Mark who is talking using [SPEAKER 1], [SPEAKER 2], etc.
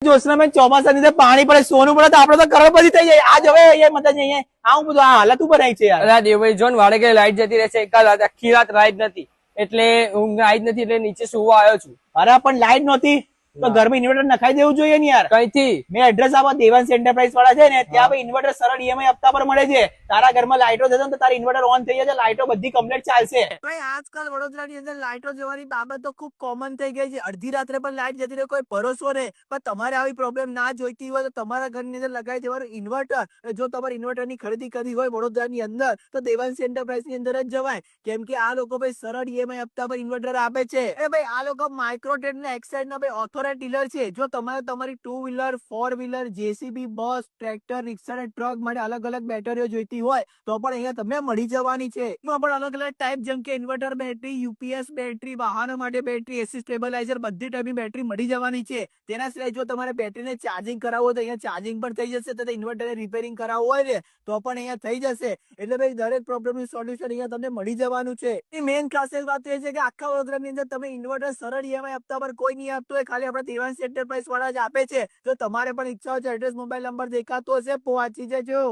[SPEAKER 1] જોશનામાં ચોમાસાની અંદર પાણી પડે, સોનું પડે તો આપડે તો કરોડપતિ થઈ જાય. આજ હવે અહીંયા મતલબ અહીંયા આવું બધું આ હાલત ઉપર આવી છે યાર.
[SPEAKER 2] અરે દેવભાઈ જોન વાડે કે લાઈટ જતી રહેશે, એક રાત આખી રાત લાઈટ નથી એટલે ઊંઘ આવી જ નથી એટલે નીચે સુવા આવ્યો છું.
[SPEAKER 1] અરે પણ લાઈટ નહોતી તો ઘરમાં ઇન્વર્ટર નખાઈ દેવું જોઈએ ને યાર.
[SPEAKER 2] કઈથી
[SPEAKER 1] મેં એડ્રેસ આપા દેવાંશ એન્ટરપ્રાઇઝ વાળા છે ને ત્યાં ભાઈ ઇન્વર્ટર સરળ ઈએમઆઈ હપ્તા પર મળે છે. તારા ઘરમાં લાઈટો જશે ને તો તારી ઇન્વર્ટર ઓન થઈ જશે, લાઈટો બધી કમ્પ્લીટ ચાલશે.
[SPEAKER 3] ભાઈ આજકાલ વડોદરાની અંદર લાઈટો જવાની બાબત તો ખૂબ કોમન થઈ ગઈ છે. અડધી રાત્રે પણ લાઈટ જતી રહે, કોઈ ભરોસો નહીં. પણ તમારે આવી પ્રોબ્લેમ ના જોઈતી હોય તો તમારા ઘરની અંદર લગાવી દેવાનું ઇન્વર્ટર. જો તમારે ઇન્વર્ટરની ખરીદી કરવી હોય વડોદરાની અંદર તો દેવાંશ એન્ટરપ્રાઇઝની અંદર જ જવાય, કેમ કે આ લોકો ભાઈ સરળ ઈએમઆઈ હપ્તા પર ઇન્વર્ટર આપે છે. એ ભાઈ આ લોકો માઇક્રોટેક ને એક્સાઇડ ના ભાઈ ઓથોરાઇઝ ડીલર છે. જો તમારે તમારી 2 વ્હીલર 4 વ્હીલર જેસીબી બસ ટ્રેક્ટર રિક્ષા અને ટ્રક માટે અલગ અલગ બેટરીઓ જોઈતી હોય તો પણ અહીંયા તમને મળી જવાની છે. એમાં પણ અલગ અલગ ટાઈપ જેમ કે ઇન્વર્ટર બેટરી, યુપીએસ બેટરી, વાહનો માટે બેટરી, એસી સ્ટેબલાઇઝર, બધી ટાઈપની બેટરી મળી જવાની છે. તેના સિવાય જો તમારે બેટરીને ચાર્જિંગ કરાવવું હોય તો અહીંયા ચાર્જિંગ પણ થઈ જશે, તથા ઇન્વર્ટરને રિપેરિંગ કરાવવું હોય ને તો પણ અહીંયા થઈ જશે. એટલે ભાઈ દરેક પ્રોબ્લેમનું સોલ્યુશન અહીંયા તમને મળી જવાનું છે. એ મેઇન ખાસિયત વાત એ છે કે આખા વડોદરાની અંદર તમે ઇન્વર્ટર સરળ ઈએમઆઈ હપ્તા પર કોઈ નહીં આપતું હોય, ખાલી આપણા દેવાંશ એન્ટરપ્રાઇઝ વાળા જ આપે છે. જો તમારે પણ ઈચ્છા હોય તો એડ્રેસ મોબાઈલ નંબર દેખાતો હશે, પહોંચી જજો.